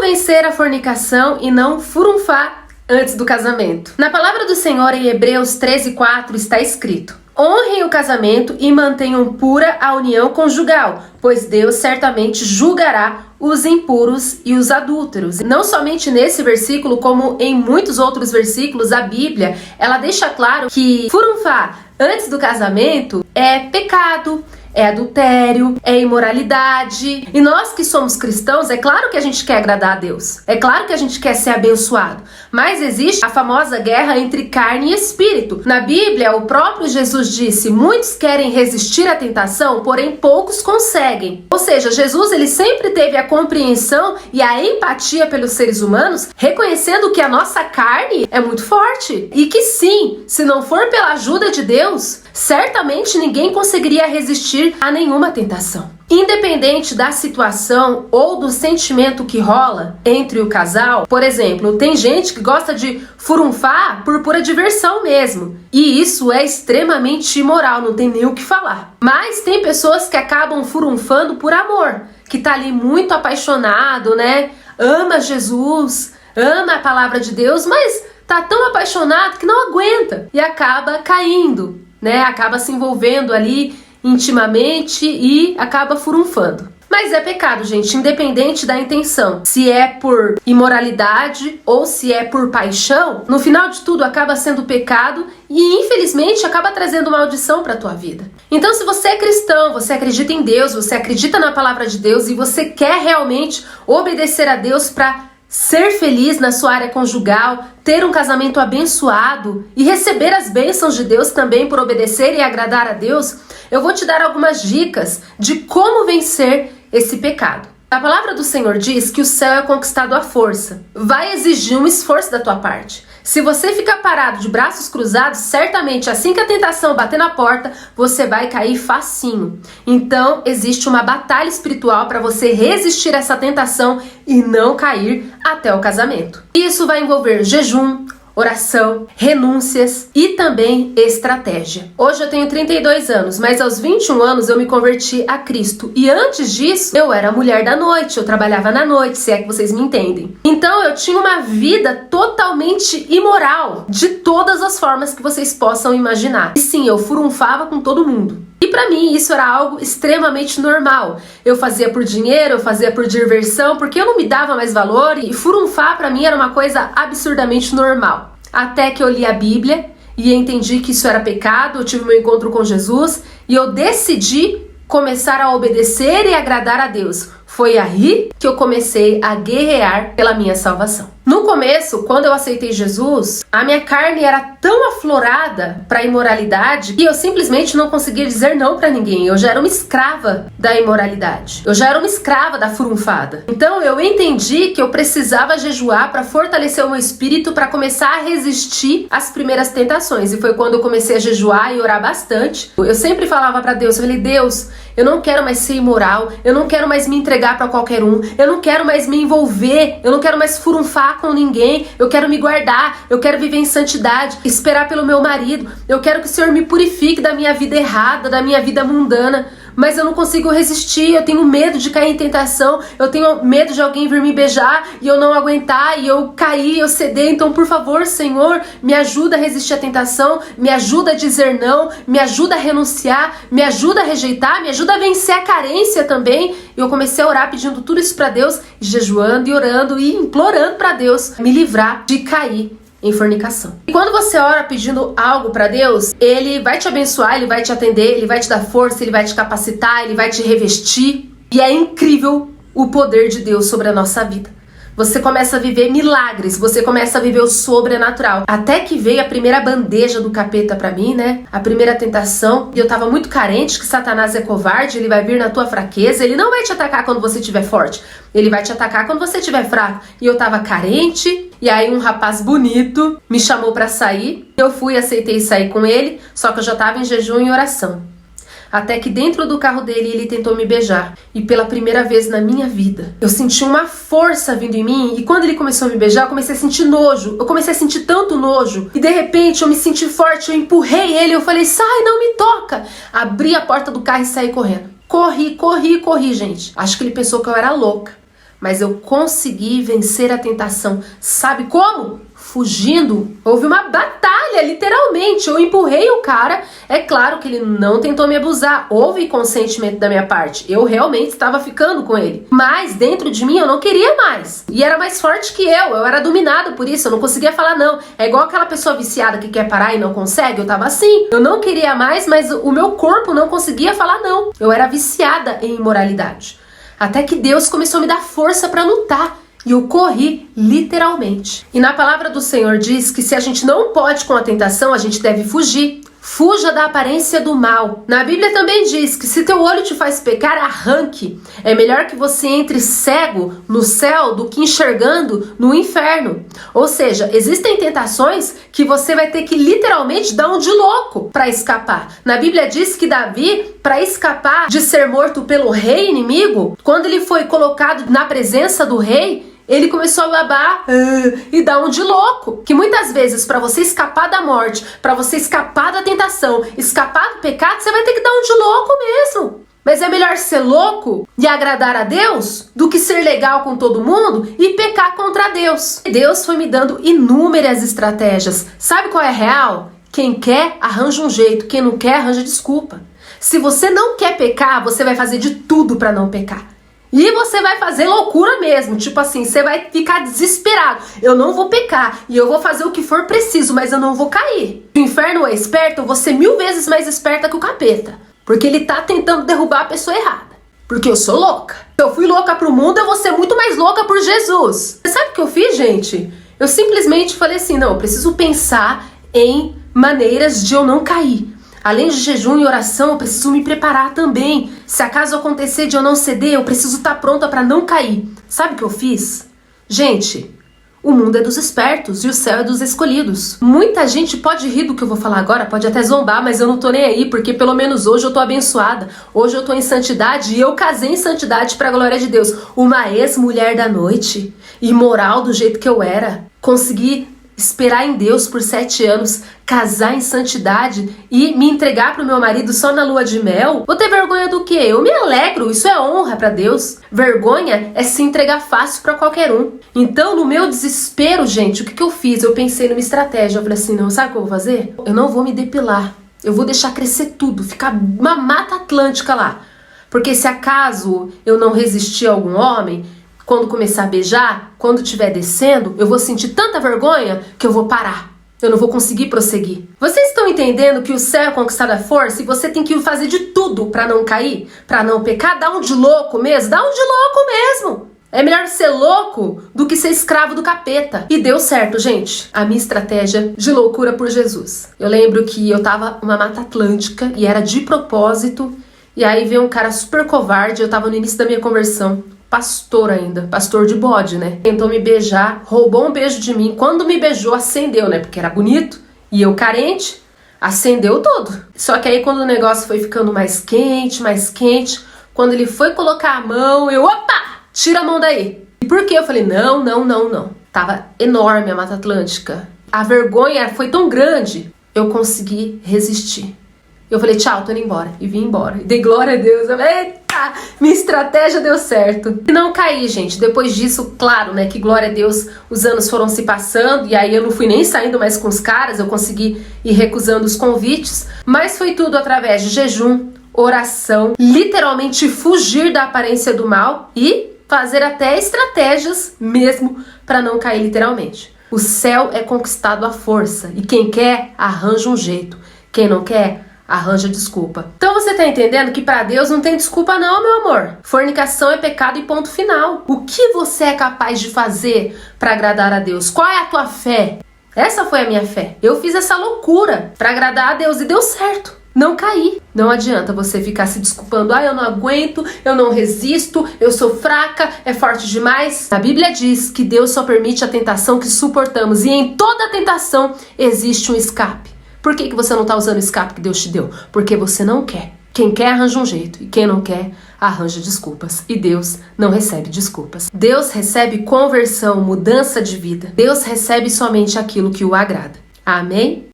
vencer a fornicação e não furunfar antes do casamento? Na palavra do Senhor em Hebreus 13:4 está escrito: honrem o casamento e mantenham pura a união conjugal, pois Deus certamente julgará os impuros e os adúlteros. Não somente nesse versículo, como em muitos outros versículos, a Bíblia, ela deixa claro que furunfar antes do casamento é pecado, é adultério, é imoralidade. E nós que somos cristãos, é claro que a gente quer agradar a Deus. É claro que a gente quer ser abençoado. Mas existe a famosa guerra entre carne e espírito. Na Bíblia, o próprio Jesus disse: muitos querem resistir à tentação, porém poucos conseguem. Ou seja, Jesus ele sempre teve a compreensão e a empatia pelos seres humanos, reconhecendo que a nossa carne é muito forte. E que sim, se não for pela ajuda de Deus, certamente ninguém conseguiria resistir a nenhuma tentação. Independente da situação ou do sentimento que rola entre o casal, por exemplo, tem gente que gosta de furunfar por pura diversão mesmo. E isso é extremamente imoral, não tem nem o que falar. Mas tem pessoas que acabam furunfando por amor, que tá ali muito apaixonado, né? Ama Jesus, ama a palavra de Deus, mas tá tão apaixonado que não aguenta e acaba caindo, né? Acaba se envolvendo ali intimamente e acaba furunfando. Mas é pecado, gente, independente da intenção. Se é por imoralidade ou se é por paixão, no final de tudo acaba sendo pecado e infelizmente acaba trazendo maldição para a tua vida. Então, se você é cristão, você acredita em Deus, você acredita na palavra de Deus e você quer realmente obedecer a Deus para ser feliz na sua área conjugal, ter um casamento abençoado e receber as bênçãos de Deus também por obedecer e agradar a Deus, eu vou te dar algumas dicas de como vencer esse pecado. A palavra do Senhor diz que o céu é conquistado à força. Vai exigir um esforço da tua parte. Se você ficar parado de braços cruzados, certamente assim que a tentação bater na porta, você vai cair facinho. Então, existe uma batalha espiritual para você resistir a essa tentação e não cair até o casamento. Isso vai envolver jejum, oração, renúncias e também estratégia. Hoje eu tenho 32 anos, mas aos 21 anos eu me converti a Cristo. E antes disso, eu era mulher da noite, eu trabalhava na noite, se é que vocês me entendem. Então eu tinha uma vida totalmente imoral, de todas as formas que vocês possam imaginar. E sim, eu furunfava com todo mundo. E pra mim isso era algo extremamente normal. Eu fazia por dinheiro, eu fazia por diversão, porque eu não me dava mais valor e furunfar pra mim era uma coisa absurdamente normal. Até que eu li a Bíblia e entendi que isso era pecado, eu tive meu encontro com Jesus e eu decidi começar a obedecer e agradar a Deus. Foi aí que eu comecei a guerrear pela minha salvação. No começo, quando eu aceitei Jesus, a minha carne era tão aflorada para a imoralidade que eu simplesmente não conseguia dizer não para ninguém. Eu já era uma escrava da imoralidade. Eu já era uma escrava da furunfada. Então eu entendi que eu precisava jejuar para fortalecer o meu espírito para começar a resistir às primeiras tentações. E foi quando eu comecei a jejuar e orar bastante. Eu sempre falava para Deus, eu falei: Deus, eu não quero mais ser imoral, eu não quero mais me entregar para qualquer um, eu não quero mais me envolver, eu não quero mais furunfar com ninguém, eu quero me guardar, eu quero viver em santidade, esperar pelo meu marido, eu quero que o Senhor me purifique da minha vida errada, da minha vida mundana, mas eu não consigo resistir, eu tenho medo de cair em tentação, eu tenho medo de alguém vir me beijar e eu não aguentar, e eu cair, eu ceder. Então, por favor, Senhor, me ajuda a resistir à tentação, me ajuda a dizer não, me ajuda a renunciar, me ajuda a rejeitar, me ajuda a vencer a carência também. E eu comecei a orar pedindo tudo isso para Deus, jejuando e orando e implorando para Deus me livrar de cair em fornicação. E quando você ora pedindo algo para Deus, Ele vai te abençoar, Ele vai te atender, Ele vai te dar força, Ele vai te capacitar, Ele vai te revestir. E é incrível o poder de Deus sobre a nossa vida. Você começa a viver milagres, você começa a viver o sobrenatural. Até que veio a primeira bandeja do capeta pra mim, né? A primeira tentação. E eu tava muito carente, que Satanás é covarde, ele vai vir na tua fraqueza. Ele não vai te atacar quando você estiver forte. Ele vai te atacar quando você estiver fraco. E eu tava carente, e aí um rapaz bonito me chamou pra sair. Eu fui, aceitei sair com ele, só que eu já tava em jejum e oração. Até que dentro do carro dele ele tentou me beijar. E pela primeira vez na minha vida, eu senti uma força vindo em mim. E quando ele começou a me beijar, eu comecei a sentir nojo. Eu comecei a sentir tanto nojo. E de repente eu me senti forte, eu empurrei ele. Eu falei: sai, não me toca. Abri a porta do carro e saí correndo. Corri, gente. Acho que ele pensou que eu era louca. mas eu consegui vencer a tentação. Sabe como? Fugindo. Houve uma batalha, literalmente. Eu empurrei o cara. É claro que ele não tentou me abusar. Houve consentimento da minha parte. Eu realmente estava ficando com ele. Mas dentro de mim eu não queria mais. E era mais forte que eu. Eu era dominada por isso. Eu não conseguia falar não. É igual aquela pessoa viciada que quer parar e não consegue. Eu tava assim. Eu não queria mais, mas o meu corpo não conseguia falar não. Eu era viciada em imoralidade. Até que Deus começou a me dar força para lutar. E eu corri, literalmente. E na palavra do Senhor diz que se a gente não pode com a tentação, a gente deve fugir. Fuja da aparência do mal. Na Bíblia também diz que se teu olho te faz pecar, arranque. É melhor que você entre cego no céu do que enxergando no inferno. Ou seja, existem tentações que você vai ter que literalmente dar um de louco para escapar. Na Bíblia diz que Davi, para escapar de ser morto pelo rei inimigo, quando ele foi colocado na presença do rei, ele começou a babar e dar um de louco. Que muitas vezes, para você escapar da morte, para você escapar da tentação, escapar do pecado, você vai ter que dar um de louco mesmo. Mas é melhor ser louco e agradar a Deus do que ser legal com todo mundo e pecar contra Deus. Deus foi me dando inúmeras estratégias. Sabe qual é a real? Quem quer, arranja um jeito. Quem não quer, arranja desculpa. Se você não quer pecar, você vai fazer de tudo para não pecar. E você vai fazer loucura mesmo, tipo assim, você vai ficar desesperado. Eu não vou pecar e eu vou fazer o que for preciso, mas eu não vou cair. O inferno é esperto, eu vou ser 1000 vezes mais esperta que o capeta. Porque ele tá tentando derrubar a pessoa errada. Porque eu sou louca. Se eu fui louca pro mundo, eu vou ser muito mais louca por Jesus. Você sabe o que eu fiz, gente? Eu simplesmente falei assim, não, eu preciso pensar em maneiras de eu não cair. Além de jejum e oração, eu preciso me preparar também. Se acaso acontecer de eu não ceder, eu preciso estar pronta para não cair. Sabe o que eu fiz? Gente, o mundo é dos espertos e o céu é dos escolhidos. Muita gente pode rir do que eu vou falar agora, pode até zombar, mas eu não tô nem aí, porque pelo menos hoje eu tô abençoada. Hoje eu tô em santidade e eu casei em santidade para a glória de Deus. Uma ex-mulher da noite, imoral do jeito que eu era, consegui esperar em Deus por 7 anos, casar em santidade e me entregar pro meu marido só na lua de mel? Vou ter vergonha do quê? Eu me alegro, isso é honra pra Deus. Vergonha é se entregar fácil pra qualquer um. Então, no meu desespero, gente, o que eu fiz? Eu pensei numa estratégia. Eu falei assim, não, sabe o que eu vou fazer? Eu não vou me depilar. Eu vou deixar crescer tudo, ficar uma mata atlântica lá. Porque se acaso eu não resistir a algum homem, quando começar a beijar, quando estiver descendo, eu vou sentir tanta vergonha que eu vou parar. Eu não vou conseguir prosseguir. Vocês estão entendendo que o céu é conquistado à força e você tem que fazer de tudo para não cair, para não pecar? Dá um de louco mesmo? Dá um de louco mesmo! É melhor ser louco do que ser escravo do capeta. E deu certo, gente. A minha estratégia de loucura por Jesus. Eu lembro que eu tava numa mata atlântica e era de propósito. E aí veio um cara super covarde, eu tava no início da minha conversão. Pastor ainda, pastor de bode, né? Tentou me beijar, roubou um beijo de mim. Quando me beijou, acendeu, né? Porque era bonito. E eu carente, acendeu todo. Só que aí quando o negócio foi ficando mais quente, quando ele foi colocar a mão, eu, opa, tira a mão daí. E por quê? Eu falei, não. Tava enorme a Mata Atlântica. A vergonha foi tão grande, eu consegui resistir. Eu falei, tchau, tô indo embora. E vim embora. E dei glória a Deus. Eu falei, eita, minha estratégia deu certo. E não caí, gente. Depois disso, claro, né, que glória a Deus, os anos foram se passando. E aí eu não fui nem saindo mais com os caras. Eu consegui ir recusando os convites. Mas foi tudo através de jejum, oração, literalmente fugir da aparência do mal e fazer até estratégias mesmo para não cair literalmente. O céu é conquistado à força. E quem quer, arranja um jeito. Quem não quer, arranja desculpa. Então você tá entendendo que pra Deus não tem desculpa não, meu amor. Fornicação é pecado e ponto final. O que você é capaz de fazer pra agradar a Deus? Qual é a tua fé? Essa foi a minha fé. Eu fiz essa loucura pra agradar a Deus e deu certo. Não caí. Não adianta você ficar se desculpando. Ah, eu não aguento, eu não resisto, eu sou fraca, é forte demais. A Bíblia diz que Deus só permite a tentação que suportamos. E em toda tentação existe um escape. Por que você não está usando o escape que Deus te deu? Porque você não quer. Quem quer arranja um jeito e quem não quer arranja desculpas. E Deus não recebe desculpas. Deus recebe conversão, mudança de vida. Deus recebe somente aquilo que o agrada. Amém?